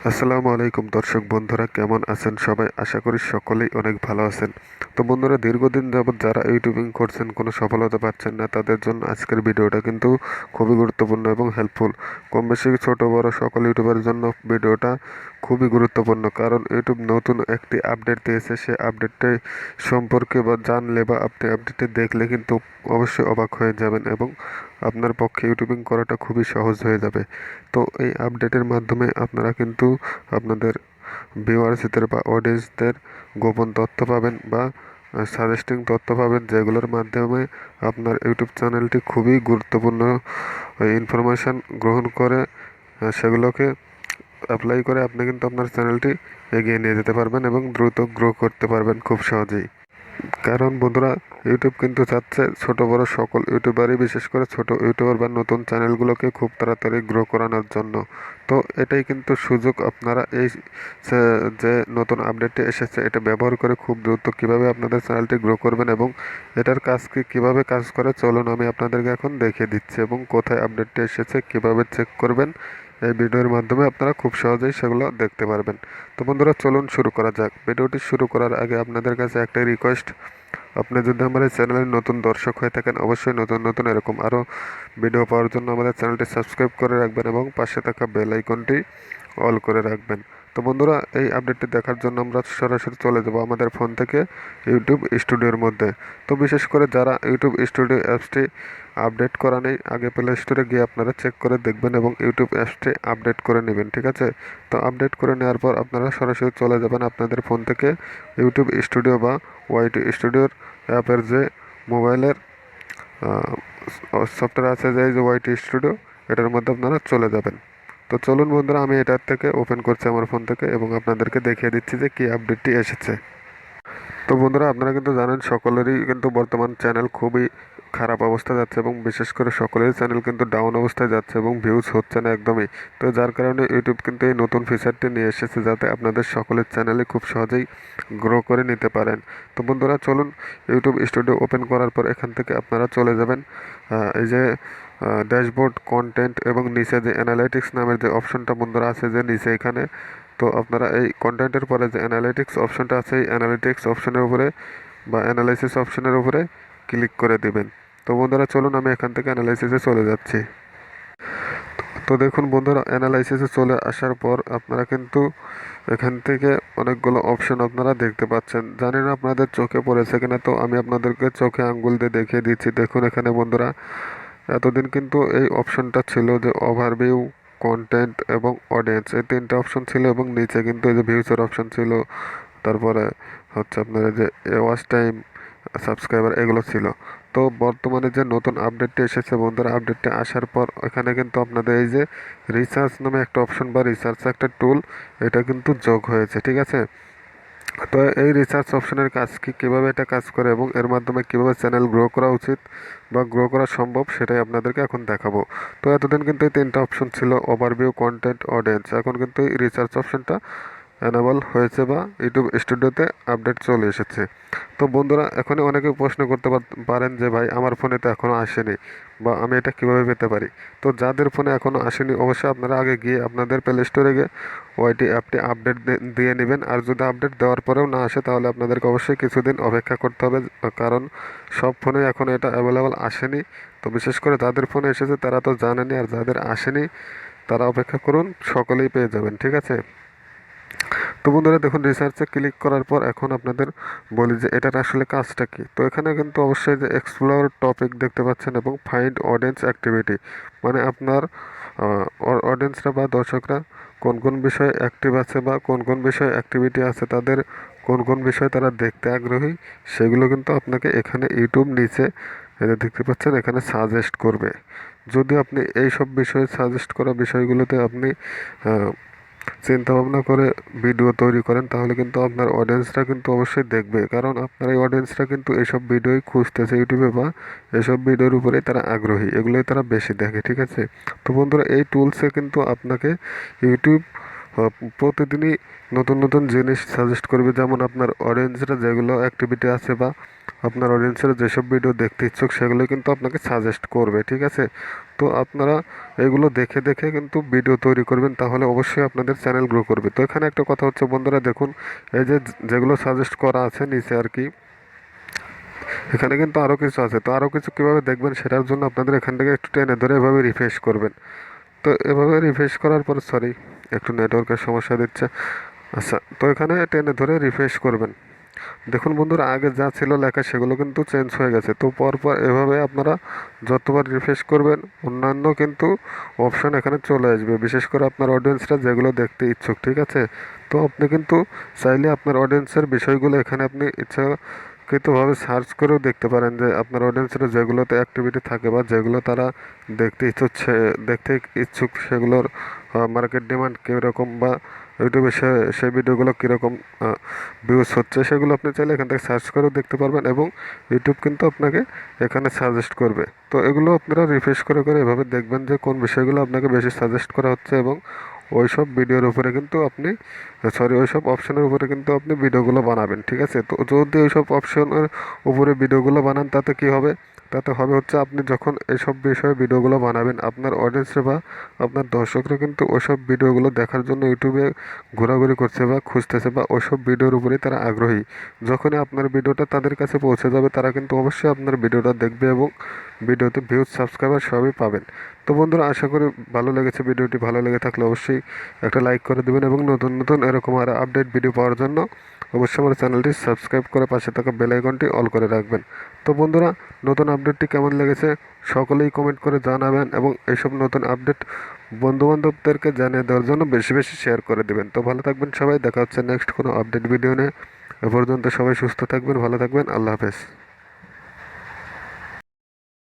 আসসালামু আলাইকুম দর্শক বন্ধুরা, কেমন আছেন সবাই? আশা করি সকলেই অনেক ভালো আছেন। তো বন্ধুরা, দীর্ঘদিন যাবৎ যারা ইউটিউবিং করছেন কোনো সফলতা পাচ্ছেন না, তাদের জন্য আজকের ভিডিওটা কিন্তু খুবই গুরুত্বপূর্ণ এবং হেল্পফুল। কম বেশি ছোট বড় সকল ইউটিউবের জন্য ভিডিওটা খুবই গুরুত্বপূর্ণ, কারণ ইউটিউব নতুন একটি আপডেট দিয়েছে। সে আপডেটটি সম্পর্কে বা জানলে বা আপনি আপডেটটি দেখলে কিন্তু অবশ্যই অবাক হয়ে যাবেন এবং আপনার পক্ষে ইউটিউবিং করাটা খুবই সহজ হয়ে যাবে। তো এই আপডেটের মাধ্যমে আপনারা কিন্তু আপনাদের ভিউয়ার্সদের বা অডিয়েন্সদের গোপন তথ্য পাবেন বা সাজেস্টিং তথ্য পাবেন, যেগুলোর মাধ্যমে আপনার ইউটিউব চ্যানেলটি খুবই গুরুত্বপূর্ণ ইনফরমেশান গ্রহণ করে সেগুলোকে অ্যাপ্লাই করে আপনি কিন্তু আপনার চ্যানেলটি এগিয়ে নিয়ে যেতে পারবেন এবং দ্রুত গ্রো করতে পারবেন খুব সহজেই। কারণ বন্ধুরা, ইউটিউব কিন্তু চাচ্ছে ছোট বড় সকল ইউটিউবারই, বিশেষ করে ছোট ইউটিউবার বা নতুন চ্যানেলগুলোকে খুব তাড়াতাড়ি গ্রো করানোর জন্য। তো এটাই কিন্তু সুযোগ। আপনারা এই যে নতুন আপডেটটি এসেছে, এটা ব্যবহার করে খুব দ্রুত কীভাবে আপনাদের চ্যানেলটি গ্রো করবেন এবং এটার কাজ কীভাবে কাজ করে চলুন আমি আপনাদেরকে এখন দেখিয়ে দিচ্ছি, এবং কোথায় আপডেটটি এসেছে কীভাবে চেক করবেন এই ভিডিওর মাধ্যমে আপনারা খুব সহজেই সেগুলো দেখতে পারবেন। তো বন্ধুরা, চলুন শুরু করা যাক। ভিডিওটি শুরু করার আগে আপনাদের কাছে একটাই রিকোয়েস্ট, আপনি যদি আমার এই চ্যানেলের নতুন দর্শক হয়ে থাকেন, অবশ্যই নতুন নতুন এরকম আরও ভিডিও পাওয়ার জন্য আমাদের চ্যানেলটি সাবস্ক্রাইব করে রাখবেন এবং পাশে থাকা বেল আইকনটি অল করে রাখবেন। তো বন্ধুরা, এই আপডেটটি দেখার জন্য আমরা সরাসরি চলে যাব আমাদের ফোন থেকে ইউটিউব স্টুডিওর মধ্যে। তো বিশেষ করে যারা ইউটিউব স্টুডিও অ্যাপসটি আপডেট করা নেই, আগে প্লে স্টোরে গিয়ে আপনারা চেক করে দেখবেন এবং ইউটিউব অ্যাপসটি আপডেট করে নেবেন, ঠিক আছে? তো আপডেট করে নেওয়ার পর আপনারা সরাসরি চলে যাবেন আপনাদের ফোন থেকে ইউটিউব স্টুডিও বা ওয়াইটি স্টুডিওর অ্যাপের যে মোবাইলের সফটওয়্যার আছে, যে ওয়াইটি স্টুডিও, এটার মধ্যে আপনারা চলে যাবেন। তো চলুন বন্ধুরা, আমি এটার থেকে ওপেন করছি আমার ফোন থেকে এবং আপনাদেরকে দেখিয়ে দিচ্ছি যে কী আপডেটটি এসেছে। তো বন্ধুরা, আপনারা কিন্তু জানেন সকলেরই কিন্তু বর্তমান চ্যানেল খুবই খারাপ অবস্থা যাচ্ছে এবং বিশেষ করে সকলেরই চ্যানেল কিন্তু ডাউন অবস্থায় যাচ্ছে এবং ভিউজ হচ্ছে না একদমই। তো যার কারণে ইউটিউব কিন্তু এই নতুন ফিচারটি নিয়ে এসেছে, যাতে আপনাদের সকলের চ্যানেলে খুব সহজেই গ্রো করে নিতে পারেন। তো বন্ধুরা, চলুন ইউটিউব স্টুডিও ওপেন করার পর এখান থেকে আপনারা চলে যাবেন এই যে ড্যাশবোর্ড, কন্টেন্ট এবং নিচে যে অ্যানালাইটিক্স নামের যে অপশনটা বন্ধুরা আছে যে নিচে এখানে। তো আপনারা এই কন্টেন্টের পরে যে অ্যানালিটিক্স অপশনটা আছে, এই অ্যানালিটিক্স অপশনের উপরে বা অ্যানালাইসিস অপশনের উপরে ক্লিক করে দিবেন। তো বন্ধুরা, চলুন আমি এখান থেকে অ্যানালাইসিসে চলে যাচ্ছি। তো দেখুন বন্ধুরা, অ্যানালাইসিসে চলে আসার পর আপনারা কিন্তু এখান থেকে অনেকগুলো অপশন আপনারা দেখতে পাচ্ছেন। জানি না আপনাদের চোখে পড়েছে কিনা, তো আমি আপনাদেরকে চোখে আঙ্গুল দিয়ে দেখিয়ে দিচ্ছি। দেখুন এখানে বন্ধুরা, এতদিন কিন্তু এই অপশনটা ছিল যে ওভারভিউ, কন্টেন্ট এবং অডিয়েন্স, এই তিনটা অপশন ছিল এবং নিচে কিন্তু এই যে ভিউসের অপশন ছিল, তারপরে হচ্ছে আপনার এই যে ওয়াচ টাইম, সাবস্ক্রাইবার, এগুলো ছিল। তো বর্তমানে যে নতুন আপডেটটি এসেছে বন্ধুরা, আপডেটটি আসার পর এখানে কিন্তু আপনাদের এই যে রিসার্চ নামে একটা অপশন বা রিসার্চ একটা টুল, এটা কিন্তু যোগ হয়েছে, ঠিক আছে? তো এই রিসার্চ অপশনের কাজ কি, কীভাবে এটা কাজ করে এবং এর মাধ্যমে কীভাবে চ্যানেল গ্রো করা উচিত বা গ্রো করা সম্ভব, সেটাই আপনাদেরকে এখন দেখাবো। তো এতদিন কিন্তু এই তিনটা অপশন ছিল, ওভারভিউ, কন্টেন্ট, অডিয়েন্স। এখন কিন্তু এই রিসার্চ অপশনটা অ্যানাবল হয়েছে বা ইউটিউব স্টুডিওতে আপডেট চলে এসেছে। তো বন্ধুরা, এখন অনেকে প্রশ্ন করতে পারেন যে ভাই, আমার ফোনে তো এখনও আসেনি বা আমি এটা কিভাবে পেতে পারি? তো যাদের ফোনে এখনও আসেনি, অবশ্যই আপনারা আগে গিয়ে আপনাদের প্লে স্টোরে গিয়ে ওইটি অ্যাপটি আপডেট দিয়ে নেবেন। আর যদি আপডেট দেওয়ার পরেও না আসে, তাহলে আপনাদেরকে অবশ্যই কিছুদিন অপেক্ষা করতে হবে, কারণ সব ফোনে এখন এটা অ্যাভেলেবল আসেনি। তো বিশেষ করে যাদের ফোনে এসেছে তারা তো জানেনি, আর যাদের আসেনি তারা অপেক্ষা করুন, সকলেই পেয়ে যাবেন, ঠিক আছে? তো বন্ধুরা দেখুন, রিসার্চে ক্লিক করার পর এখন আপনাদের বলি যে এটার আসলে কাজটা কি। তো এখানে কিন্তু অবশ্যই যে এক্সপ্লোর টপিক দেখতে পাচ্ছেন এবং ফাইন্ড অডিয়েন্স অ্যাক্টিভিটি, মানে আপনার অডিয়েন্সরা বা দর্শকরা কোন কোন বিষয়ে অ্যাক্টিভ আছে বা কোন কোন বিষয়ে অ্যাক্টিভিটি আছে, তাদের কোন কোন বিষয়ে তারা দেখতে আগ্রহী, সেগুলো কিন্তু আপনাকে এখানে ইউটিউব নিচে এটা দেখতে পাচ্ছেন, এখানে সাজেস্ট করবে। যদি আপনি এই সব বিষয়ে সাজেস্ট করা বিষয়গুলোতে আপনি চিন্তা ভাবনা করে ভিডিও তৈরি করেন, তাহলে কিন্তু আপনার অডিয়েন্সরা কিন্তু অবশ্যই দেখবে, কারণ আপনার এই অডিয়েন্সরা কিন্তু এইসব ভিডিওই খুঁজতেছে ইউটিউবে বা এসব ভিডিওর উপরেই তারা আগ্রহী, এগুলোই তারা বেশি দেখে, ঠিক আছে? তো বন্ধুরা, এই টুলসে কিন্তু আপনাকে ইউটিউব প্রতিদিনই নতুন নতুন জিনিস সাজেস্ট করবে। যেমন আপনার অডিয়েন্সরা যেগুলো অ্যাক্টিভিটি আছে বা আপনার অডিয়েন্সরা যেসব ভিডিও দেখতে ইচ্ছুক সেগুলো কিন্তু আপনাকে সাজেস্ট করবে, ঠিক আছে। তো আপনারা এগুলো দেখে দেখে কিন্তু ভিডিও তৈরি করবেন, তাহলে অবশ্যই আপনাদের চ্যানেল গ্রো করবে। তো এখানে একটা কথা হচ্ছে বন্ধুরা, দেখুন এই যে যেগুলো সাজেস্ট করা আছে নিচে আর কি, এখানে কিন্তু আরও কিছু আছে। তো আরও কিছু কীভাবে দেখবেন সেটার জন্য আপনাদের এখান থেকে একটু টেনে ধরে এভাবে রিফ্রেশ করবেন। তো এভাবে রিফ্রেশ করার পর, সরি একটু নেটওয়ার্কের সমস্যা দিচ্ছে। আচ্ছা, তো এখানে টেনে ধরে রিফ্রেশ করবেন। দেখুন বন্ধুরা, আগে যা ছিল লেখা সেগুলো কিন্তু চেঞ্জ হয়ে গেছে। তো পরপর এভাবে আপনারা যতবার রিফ্রেশ করবেন অন্যান্য কিন্তু অপশন এখানে চলে আসবে, বিশেষ করে আপনার অডিয়েন্সরা যেগুলো দেখতে ইচ্ছুক, ঠিক আছে। তো আপনি কিন্তু চাইলে আপনার অডিয়েন্সের বিষয়গুলো এখানে আপনি ইচ্ছাকৃতভাবে সার্চ করেও দেখতে পারেন যে আপনার অডিয়েন্সরা যেগুলোতে অ্যাক্টিভিটি থাকে বা যেগুলো তারা দেখতে ইচ্ছুক দেখতে ইচ্ছুক সেগুলোর মার্কেট ডিমান্ড কীরকম বা ইউটিউবে সেই ভিডিওগুলো কীরকম ভিউজ হচ্ছে সেগুলো আপনি চাইলে এখান থেকে সার্চ করেও দেখতে পারবেন, এবং ইউটিউব কিন্তু আপনাকে এখানে সাজেস্ট করবে। তো এগুলো আপনারা রিফ্রেশ করে করে এভাবে দেখবেন যে কোন বিষয়গুলো আপনাকে বেশি সাজেস্ট করা হচ্ছে, এবং ওইসব ভিডিওর উপরে কিন্তু আপনি ওইসব অপশনের উপরে কিন্তু আপনি ভিডিওগুলো বানাবেন, ঠিক আছে। তো যদি ওইসব অপশনের উপরে ভিডিওগুলো বানান তাতে কি হবে, তাতে হবে হচ্ছে আপনি যখন এসব বিষয়ে ভিডিওগুলো বানাবেন আপনার অডিয়েন্সরা বা আপনার দর্শকরা কিন্তু ওইসব ভিডিওগুলো দেখার জন্য ইউটিউবে ঘোরাঘুরি করছে বা খুঁজতেছে বা ওইসব ভিডিওর উপরেই তারা আগ্রহী। যখনই আপনার ভিডিওটা তাদের কাছে পৌঁছে যাবে তারা কিন্তু অবশ্যই আপনার ভিডিওটা দেখবে এবং ভিডিওতে ভিউজ, সাবস্ক্রাইবার সবই পাবেন। তো বন্ধুরা, আশা করি ভালো লেগেছে। ভিডিওটি ভালো লেগে থাকলে অবশ্যই একটা লাইক করে দেবেন, এবং নতুন নতুন এরকম আর আপডেট ভিডিও পাওয়ার জন্য অবশ্যই আমার চ্যানেলটি সাবস্ক্রাইব করে পাশে থাকা বেল আইকনটি অল করে রাখবেন। তো বন্ধুরা, নতুন আপডেটটি কেমন লেগেছে সকলেই কমেন্ট করে জানাবেন, এবং এইসব নতুন আপডেট বন্ধুবান্ধবদেরকে জানিয়ে দেওয়ার জন্য বেশি বেশি শেয়ার করে দেবেন। তো ভালো থাকবেন সবাই, দেখা হচ্ছে নেক্সট কোনো আপডেট ভিডিও নিয়ে। এ পর্যন্ত সবাই সুস্থ থাকবেন, ভালো থাকবেন, আল্লাহ হাফেজ।